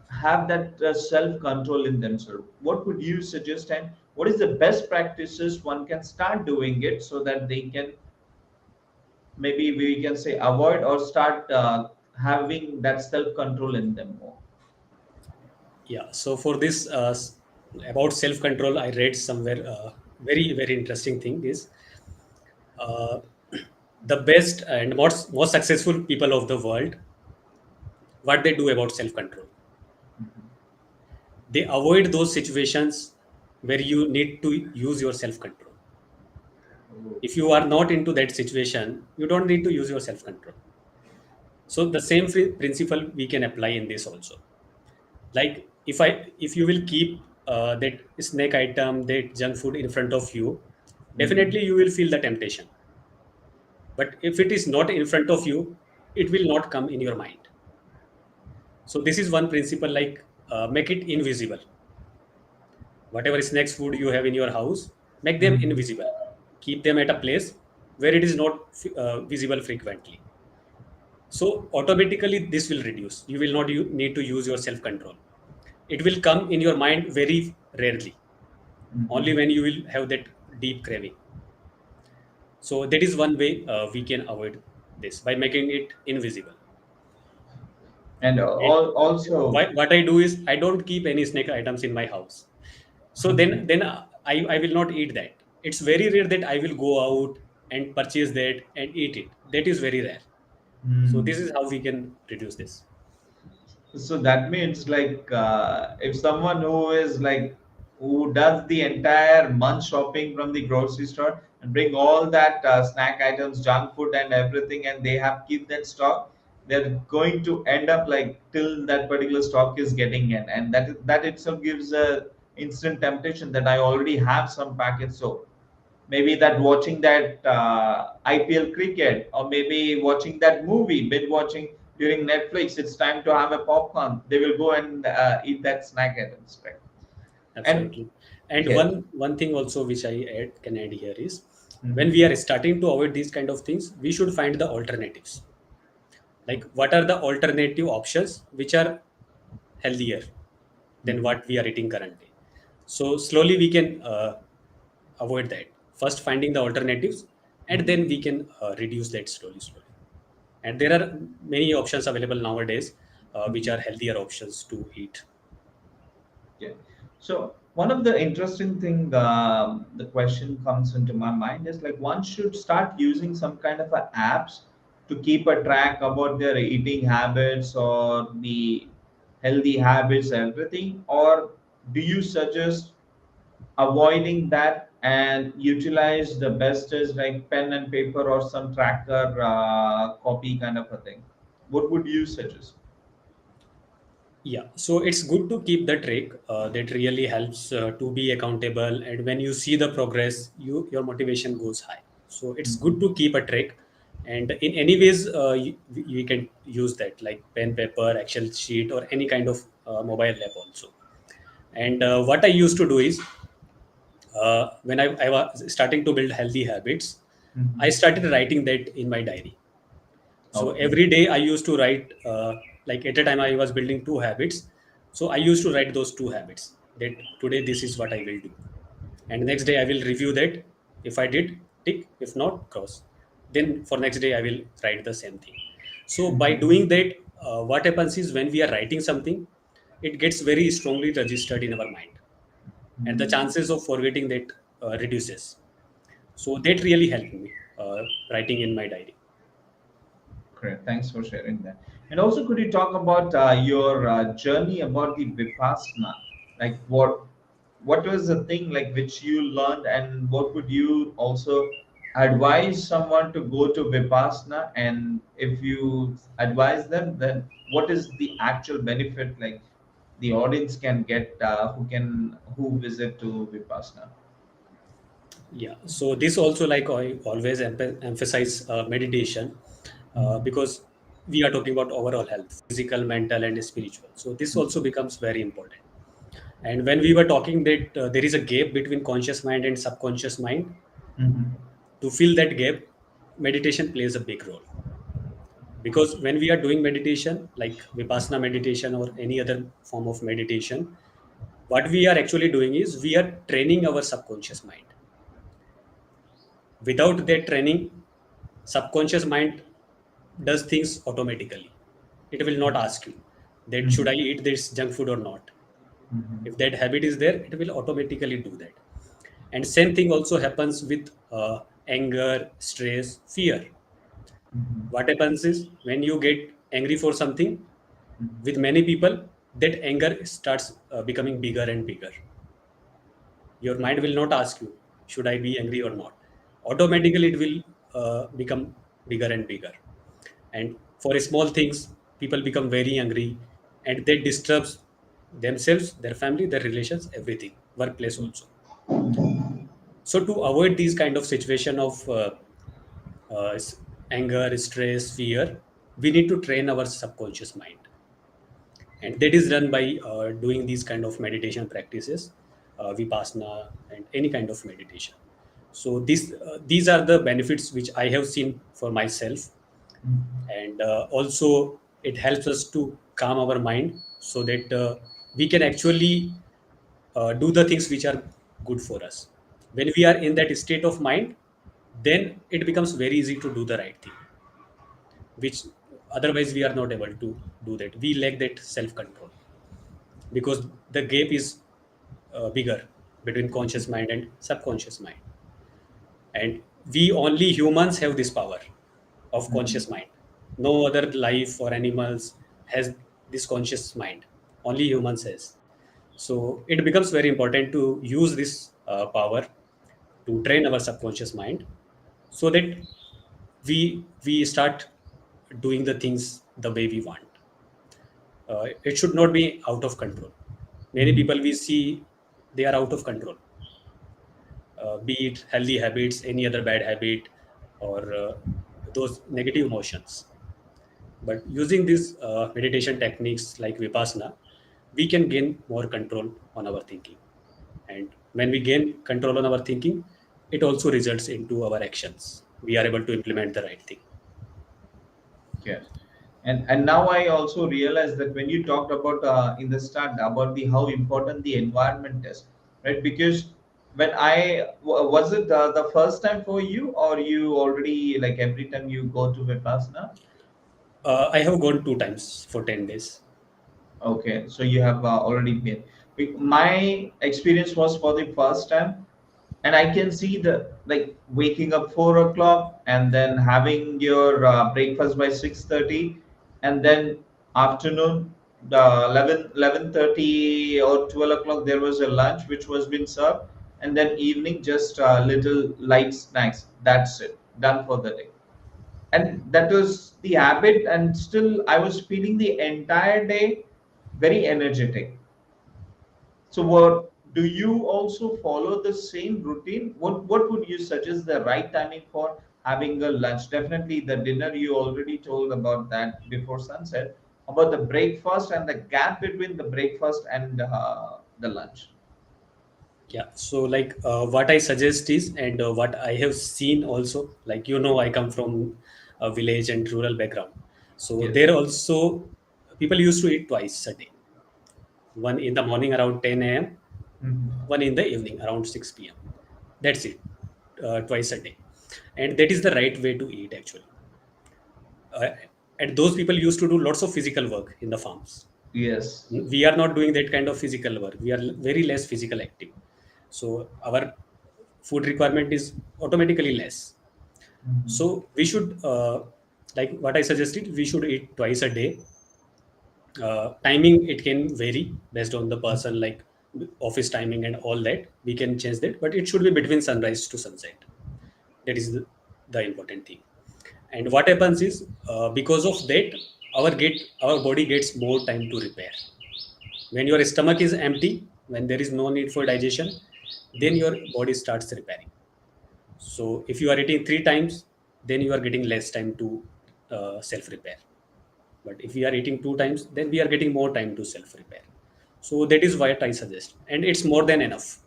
have that self control in themselves? What would you suggest, and what is the best practices one can start doing it so that they can, maybe we can say, avoid or start having that self control in them more? Yeah. So for this about self control, I read somewhere very interesting thing is uh, the best and most successful people of the world, what they do about self control. They avoid those situations where you need to use your self control. Oh. If you are not into that situation, you don't need to use your self control. So the same principle we can apply in this also. Like if you will keep that snack item, that junk food in front of you, Mhm. definitely you will feel the temptation. But if it is not in front of you, it will not come in your mind. So this is one principle, like make it invisible. Whatever snacks food you have in your house, make them Mhm. invisible. Keep them at a place where it is not visible frequently. So automatically this will reduce. You will not need to use your self control. It will come in your mind very rarely, only Mhm. when you will have that deep craving. So that is one way we can avoid this by making it invisible. And And also, what I do is I don't keep any snack items in my house. So then I will not eat that. It's very rare that I will go out and purchase that and eat it. That is very rare. So hmm. this is how we can reduce this. So that means like if someone who is like who does the entire month shopping from the grocery store and bring all that snack items, junk food and everything, and they have keep that stock, they're going to end up like till that particular stock is getting in, and that itself gives a instant temptation that I already have some packets, so maybe that watching that IPL cricket, or maybe watching that movie, binge watching during Netflix. It's time to have a popcorn. They will go and eat that snack items, right? And Absolutely. And yeah. one thing also which I can add here is when Mhm. we are starting to avoid these kind of things, we should find the alternatives. Like what are the alternative options which are healthier than Mhm. what we are eating currently. So slowly we can avoid that. First finding the alternatives, and then we can reduce that slowly. And there are many options available nowadays, which Mhm. are healthier options to eat. Yeah. So one of the interesting thing, the question comes into my mind is like one should start using some kind of a apps to keep a track about their eating habits or the healthy habits, everything. Or do you suggest avoiding that and utilize the best is like pen and paper or some tracker copy kind of a thing? What would you suggest? Yeah, so it's good to keep the track. That really helps to be accountable, and when you see the progress, your motivation goes high. So it's good to keep a track, and in any ways, you can use that like pen, paper, Excel sheet, or any kind of mobile app also. And what I used to do is when I was starting to build healthy habits, I Mhm. started writing that in my diary. So Okay. every day I used to write, like at a time I was building two habits. So I used to write those two habits that today this is what I will do. And next day I will review that. If I did, tick. If not, cross. Then for next day I will write the same thing. So by Mhm. doing that, what happens is when we are writing something, it gets very strongly registered in our mind. And the Mhm. chances of forgetting that reduces. So that really helped me writing in my diary. Great. Thanks for sharing that. And also, could you talk about your journey about the Vipassana? Like, what was the thing like which you learned, and what would you also advise someone to go to Vipassana? And if you advise them, then what is the actual benefit like the audience can get who visit to Vipassana? Yeah, so this also, like I always emphasize meditation, because we are talking about overall health, physical, mental, and spiritual. So this also becomes very important. And when we were talking that there is a gap between conscious mind and subconscious mind, Mhm. to fill that gap, meditation plays a big role. Because when we are doing meditation, like Vipassana meditation or any other form of meditation, what we are actually doing is we are training our subconscious mind. Without that training, subconscious mind does things automatically. it will not ask you that should I Mhm. eat this junk food or not. Mhm. If that habit is there, it will automatically do that. And same thing also happens with anger, stress, fear. Mhm. What happens is when you get angry for something Mhm. with many people, that anger starts becoming bigger and bigger. Your mind will not ask you should I be angry or not. Automatically it will become bigger and bigger. And for small things people become very angry, and that disturbs themselves, their family, their relations, everything, workplace also. So to avoid these kind of situation of uh, s- anger, stress, fear, we need to train our subconscious mind, and that is done by doing these kind of meditation practices, vipassana and any kind of meditation. So these are the benefits which I have seen for myself. And also it helps us to calm our mind so that we can actually do the things which are good for us. When we are in that state of mind, then it becomes very easy to do the right thing, which otherwise we are not able to do that. We lack that self control because the gap is bigger between conscious mind and subconscious mind. And we only humans have this power of Mhm. conscious mind. No other life or animals has this conscious mind. Only humans has. So it becomes very important to use this power to train our subconscious mind so that we start doing the things the way we want. It should not be out of control. Many Mhm. people we see, they are out of control, be it healthy habits, any other bad habit, or those negative emotions. But using these meditation techniques like Vipassana, we can gain more control on our thinking. And when we gain control on our thinking, it also results into our actions. We are able to implement the right thing. Yes. And now I also realize that when you talked about in the start about the how important the environment is, right? Because when was it the first time for you, or you already like every time you go to Vipassana? I have gone 2 times for 10 days. Okay, so you have already been. My experience was for the first time, and I can see the like waking up 4 o'clock and then having your breakfast by 6:30, and then afternoon the 11:30 or 12 o'clock there was a lunch which was being served, and then evening just little light snacks. That's it, done for the day, and that was the habit, and still I was feeling the entire day very energetic. So what do you also follow the same routine? What would you suggest the right timing for having a lunch? Definitely the dinner you already told about that before sunset. About the breakfast and the gap between the breakfast and the lunch. Yeah. So, like, what I suggest is, and what I have seen also, like, I come from a village and rural background. So, Yes. there also people used to eat twice a day, one in the morning around 10 a.m., Mhm. one in the evening around 6 p.m. That's it, twice a day. And that is the right way to eat, actually. Uh, and those people used to do lots of physical work in the farms. Yes. We are not doing that kind of physical work. We are very less physical active. So, our food requirement is automatically less. Mhm. So we should, like what I suggested, we should eat twice a day. Timing it can vary based on the person, like office timing and all that. We can change that, but it should be between sunrise to sunset. That is the important thing. And what happens is, because of that, our body gets more time to repair. When your stomach is empty, when there is no need for digestion, then your body starts repairing. So if you are eating 3 times, then you are getting less time to self repair. But if we are eating 2 times, then we are getting more time to self repair. So that is what I suggest, and it's more than enough.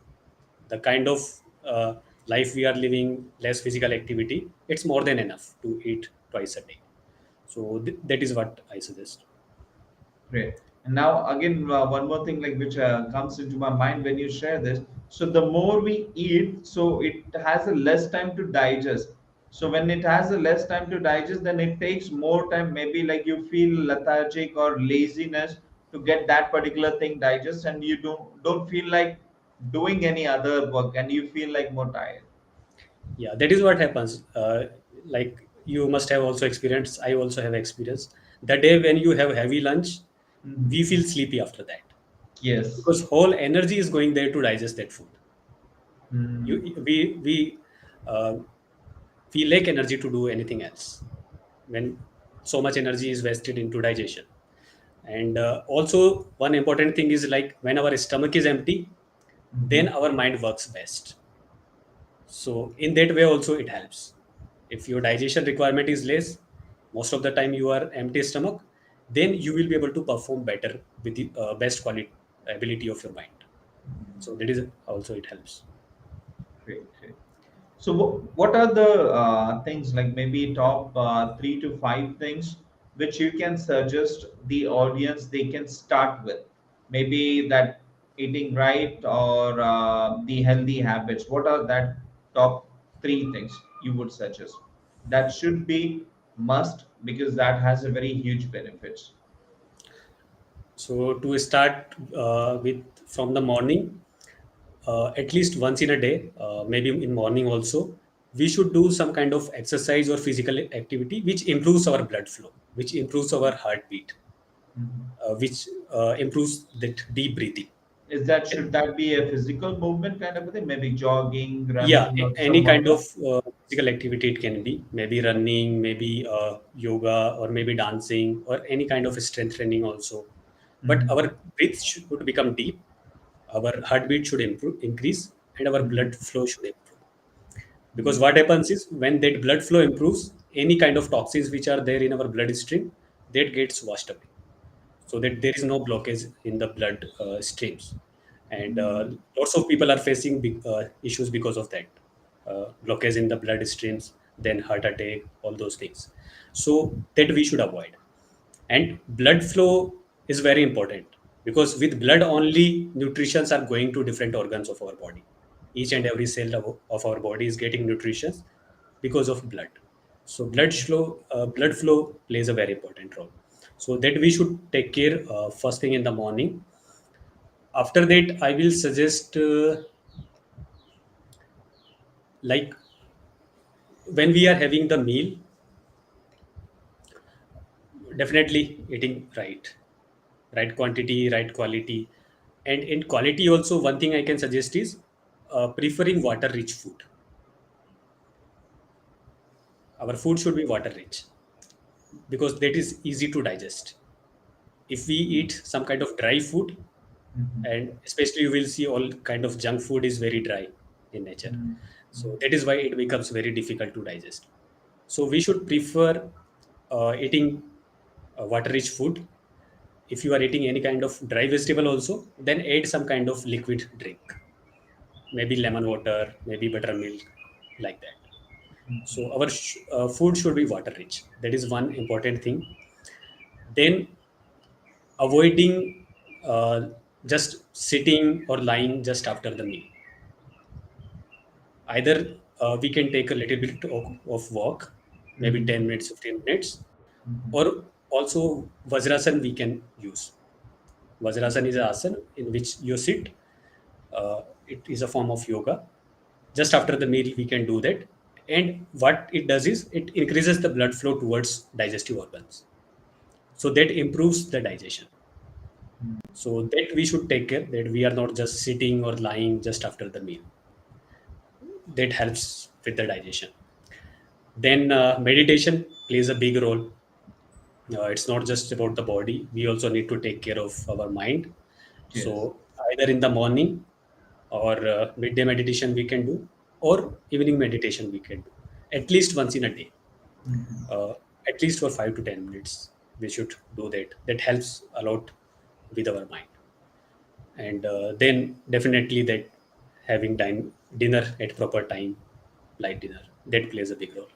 The kind of uh, life we are living, less physical activity, it's more than enough to eat twice a day. So that is what I suggest. Great. And now again, one more thing like which comes into my mind when you share this. So the more we eat, so it has a less time to digest. So when it has a less time to digest, then it takes more time. Maybe like you feel lethargic or laziness to get that particular thing digest, and you don't feel like doing any other work, and you feel like more tired. Yeah, that is what happens. Like you must have also experienced, I also have experienced. The day when you have heavy lunch, we Mhm. feel sleepy after that Yes. because whole energy is going there to digest that food. You, Hmm. uh, we lack energy to do anything else when so much energy is wasted into digestion. And also, one important thing is like when our stomach is empty, then Hmm. our mind works best. So in that way also it helps. If your digestion requirement is less, most of the time you are empty stomach, then you will be able to perform better with the best quality ability of your mind. So that is also it helps. Great, great. So, what are the things like maybe top 3 to 5 things which you can suggest the audience they can start with? Maybe that eating right or the healthy habits. What are that top 3 things you would suggest? That should be must because that has a very huge benefits. So to start with from the morning, at least once in a day, maybe in morning also, we should do some kind of exercise or physical activity which improves our blood flow, which improves our heartbeat, Mhm. which improves that deep breathing. Is that should that be a physical movement kind of a thing? Maybe jogging, Yeah, running, or any some kind of workout? physical activity it can be, maybe running, maybe yoga, or maybe dancing, or any kind of strength training also. But Mhm. our breath should become deep, our heartbeat should increase, and our Mhm. blood flow should improve. Because Mhm. what happens is when that blood flow improves, any kind of toxins which are there in our bloodstream, that gets washed away, so that there is no blockage in the blood streams. And lots of people are facing big issues because of that blockage in the blood streams, then heart attack, all those things. So that we should avoid. And blood flow is very important because with blood only nutritions are going to different organs of our body. Each and every cell of our body is getting nutritions because of blood. So blood flow plays a very important role. So that we should take care first thing in the morning. After that I will suggest like when we are having the meal, definitely eating right quantity, right quality. And in quality also, one thing I can suggest is preferring water rich food. Our food should be water rich because that is easy to digest. If we eat some kind of dry food, Mhm. and especially you will see all kind of junk food is very dry in nature, Mhm. so that is why it becomes very difficult to digest. So we should prefer eating water rich food. If you are eating any kind of dry vegetable also, then add some kind of liquid drink, maybe lemon water, maybe buttermilk, like that. So our food should be water rich. That is one important thing. Then avoiding just sitting or lying just after the meal. Either we can take a little bit of walk, maybe Mhm. 10 minutes, 15 minutes, Mhm. or also Vajrasan we can use. Vajrasan is an asana in which you sit. It is a form of yoga. Just after the meal, we can do that. And what it does is it increases the blood flow towards digestive organs. So that improves the digestion. So that we should take care that we are not just sitting or lying just after the meal. That helps with the digestion. Then meditation plays a big role. It's not just about the body. We also need to take care of our mind. Yes. So either in the morning or midday meditation we can do, or evening meditation we can do, at least once in a day, Mhm. uh, at least for 5 to 10 minutes we should do that. That helps a lot with our mind. And then definitely that having dinner at proper time, light dinner, that plays a big role.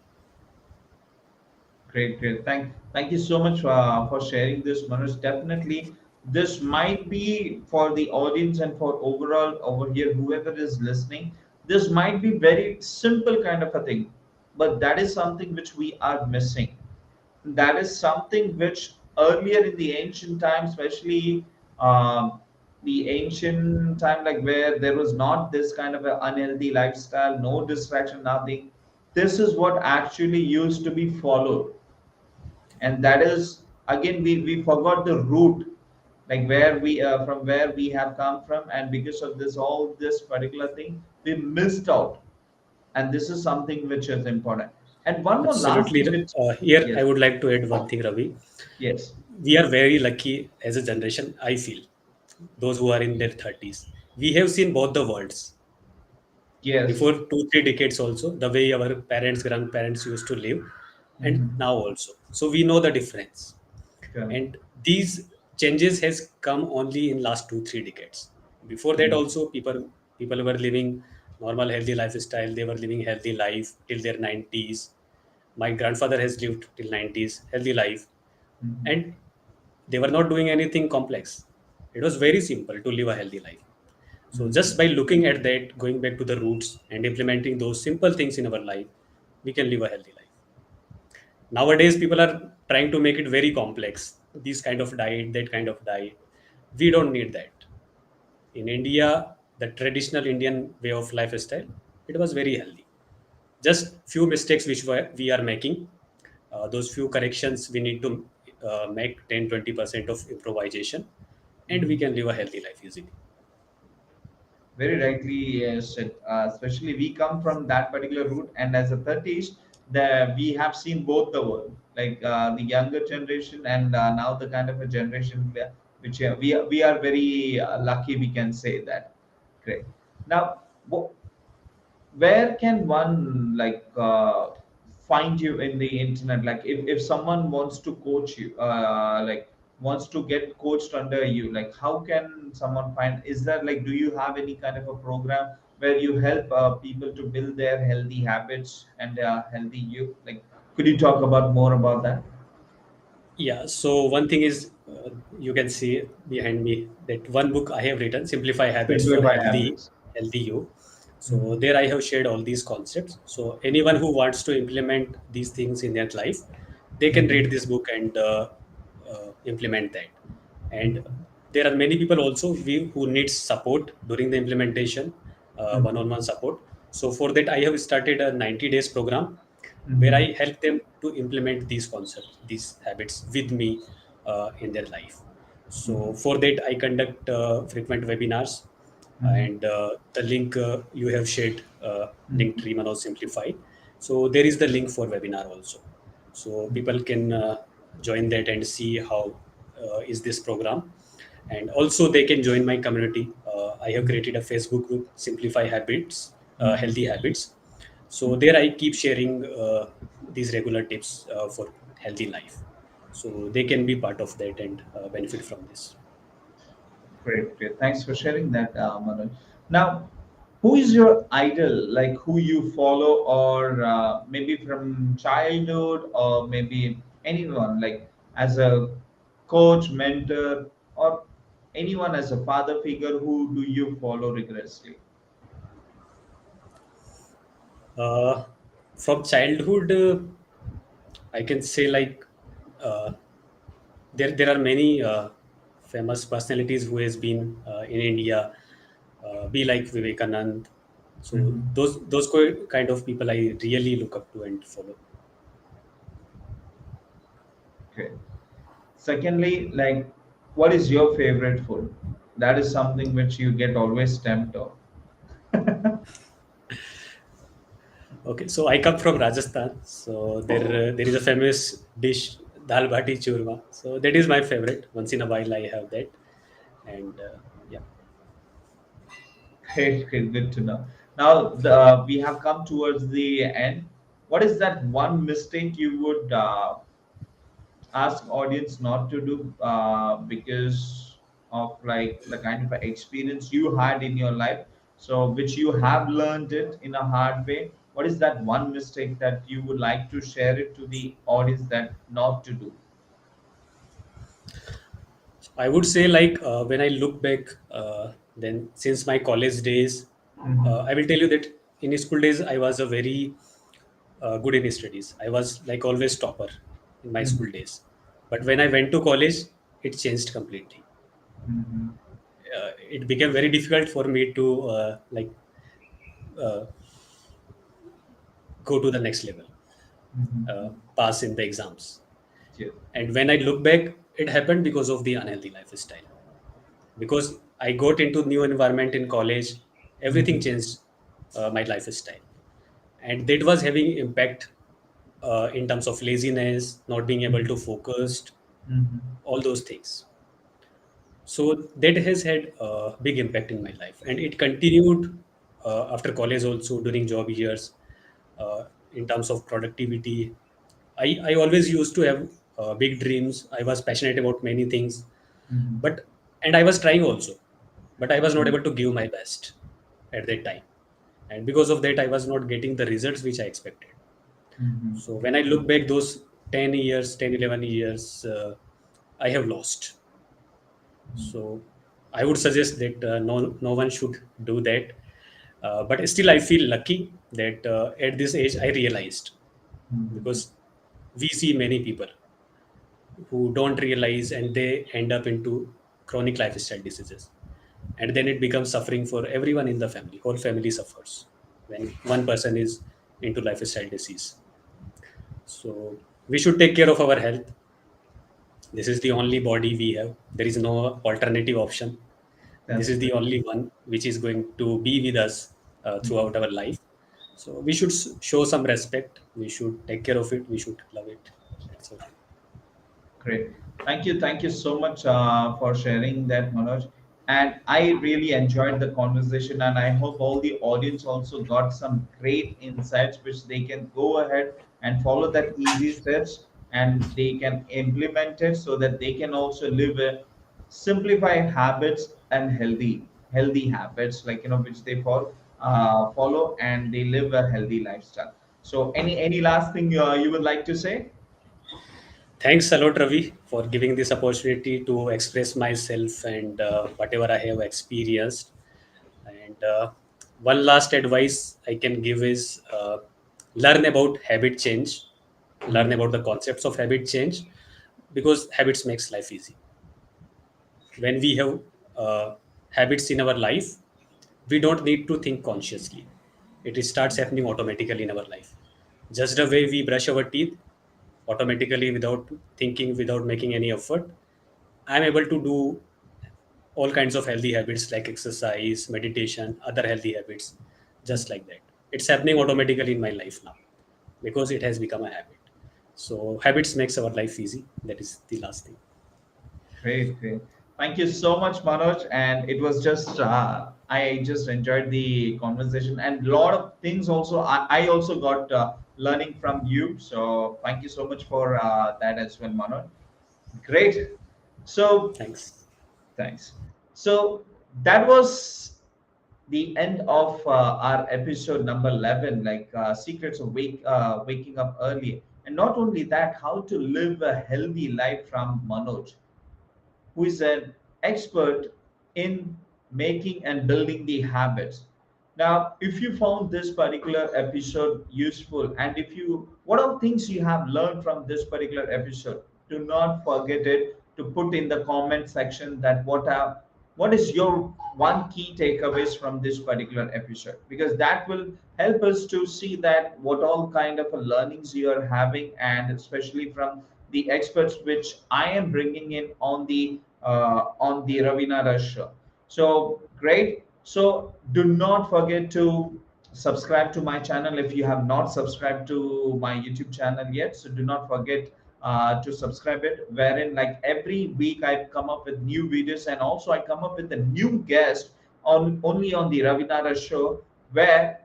Great, great. Thank you so much for sharing this, Manoj. Definitely, this might be for the audience and for overall over here, whoever is listening. This might be very simple kind of a thing, but that is something which we are missing. That is something which earlier in the ancient times, especially the ancient time, like where there was not this kind of an unhealthy lifestyle, no distraction, nothing. This is what actually used to be followed, and that is again we forgot the root, like where we from where we have come from, and because of this all this particular thing we missed out, and this is something which is important. And one more last Absolutely. thing which Here, yes, I would like to add one thing, Ravi. yes, We are very lucky as a generation, I feel, those who are in their 30s. We have seen both the worlds yes. before 2, 3 decades also, the way our parents, grandparents used to live, and Mm-hmm. now also. So we know the difference. Correct. And these changes has come only in last 2, 3 decades. Before that Yes. also, people were living normal healthy lifestyle. They were living healthy life till their 90s. My grandfather has lived till 90s, healthy life, Mm-hmm. and they were not doing anything complex. It was very simple to live a healthy life. So Mm-hmm. just by looking at that, going back to the roots and implementing those simple things in our life, we can live a healthy life. Nowadays, people are trying to make it very complex. This kind of diet, that kind of diet. We don't need that. In India, the traditional Indian way of lifestyle, it was very healthy. Just few mistakes which we are making, those few corrections we need to make 10, 20% of improvisation, and we Mm-hmm. can live a healthy life easily. Very rightly said. Especially we come from that particular route, and as a 30s, the we have seen both the world, like the younger generation, and now the kind of a generation which we are very lucky. We can say that. Great. Now, where can one like find you in the internet, like if someone wants to coach you, like wants to get coached under you, like how can someone find, is there like do you have any kind of a program where you help people to build their healthy habits and healthy you, like could you talk about more about that? Yeah, so one thing is you can see behind me that one book I have written, Simplify Habits for Simplify habits. Healthy You. So Mhm. there I have shared all these concepts. So anyone who wants to implement these things in their life, they can read Mhm. this book and implement that. And there are many people also who needs support during the implementation, Mhm. one-on-one support. So for that, I have started a 90 days program where Mhm. I help them to implement these concepts, these habits with me in their life. So Mhm. for that, I conduct frequent webinars, Mhm. and the link you have shared, link Mhm. tree Manoj Simplify. So there is the link for webinar also. So people can join that and see how is this program, and also they can join my community. I have created a Facebook group, Simplify Habits, Mhm. Healthy Habits. So there I keep sharing these regular tips for healthy life. So they can be part of that and benefit from this. Great, great. Thanks for sharing that, Manoj. Now, who is your idol? Like who you follow, or maybe from childhood, or maybe anyone, like as a coach, mentor, or anyone as a father figure. Who do you follow rigorously? Uh, from childhood, I can say like uh, there are many famous personalities who has been in India, be like Vivekanand. So Mhm. those kind of people I really look up to and follow. Okay. Secondly, like, what is your favorite food? That is something which you get always tempted of. Okay, so I come from Rajasthan. So there is a famous dish, dal bati churma. So that is my favorite. Once in a while, I have that, and yeah. Great, great, good to know. Now we have come towards the end. What is that one mistake you would ask audience not to do because of like the kind of experience you had in your life? So which you have learned it in a hard way. What is that one mistake that you would like to share it to the audience that not to do? I would say like when I look back, then since my college days, Mhm. I will tell you that in school days I was a very good in studies. I was like always topper in my Mhm. school days. But when I went to college, it changed completely. Mhm. It became very difficult for me to uh, go to the next level, Mhm. pass in the exams. Yes. And when I look back, it happened because of the unhealthy lifestyle. Because I got into new environment in college, everything Mhm. changed my lifestyle, and that was having impact in terms of laziness, not being able Mhm. to focus, Mhm. all those things. So that has had a big impact in my life, and it continued after college also during job years. In terms of productivity, I always used to have big dreams. I was passionate about many things, Mhm. but and I was trying also, but I was not Mhm. able to give my best at that time, and because of that, I was not getting the results which I expected. Mhm. So when I look back those 10 years, 10, 11 years, I have lost. So I would suggest that no one should do that. But still, I feel lucky that at this age I realized, Mhm. because we see many people who don't realize and they end up into chronic lifestyle diseases, and then it becomes suffering for everyone in the family. Whole family suffers when one person is into lifestyle disease. So we should take care of our health. This is the only body we have. There is no alternative option. This That's is the great. only one which is going to be with us Mhm. throughout our life. So we should show some respect. We should take care of it. We should love it. That's all. Great. Thank you so much for sharing that, Manoj. And I really enjoyed the conversation, and I hope all the audience also got some great insights which they can go ahead and follow that easy steps, and they can implement it so that they can also live a simplified habits and healthy habits, like which they follow, and they live a healthy lifestyle. So any last thing you would like to say? Thanks a lot, Ravi, for giving this opportunity to express myself and whatever I have experienced. And one last advice I can give is learn about habit change, learn about the concepts of habit change, because habits makes life easy. When we have habits in our life, we don't need to think consciously. It starts happening automatically in our life. Just the way we brush our teeth automatically without thinking, without making any effort, I'm able to do all kinds of healthy habits like exercise, meditation, other healthy habits, just like that. It's happening automatically in my life now because it has become a habit. So habits makes our life easy. That is the last thing. Great, great. Thank you so much, Manoj. And it was just, I just enjoyed the conversation and a lot of things also. I also got learning from you. So thank you so much for that as well, Manoj. Great. So Thanks. thanks. So that was the end of our episode number 11, like secrets of waking up early. And not only that, how to live a healthy life from Manoj, who is an expert in making and building the habits. Now, if you found this particular episode useful, and if you what are things you have learned from this particular episode, do not forget it to put in the comment section that what is your one key takeaways from this particular episode, because that will help us to see that what all kind of learnings you are having, and especially from the experts which I am bringing in on the Ravina show. So great. So do not forget to subscribe to my channel if you have not subscribed to my YouTube channel yet. So do not forget to subscribe it. Wherein like every week I come up with new videos, and also I come up with a new guest on only on the Ravinara show, where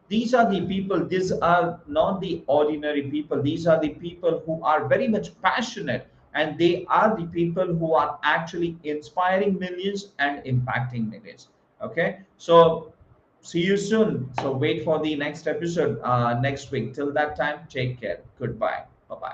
these are the people, these are not the ordinary people, these are the people who are very much passionate, and they are the people who are actually inspiring millions and impacting millions. Okay, so see you soon. So wait for the next episode next week. Till that time, take care. Goodbye. Bye bye.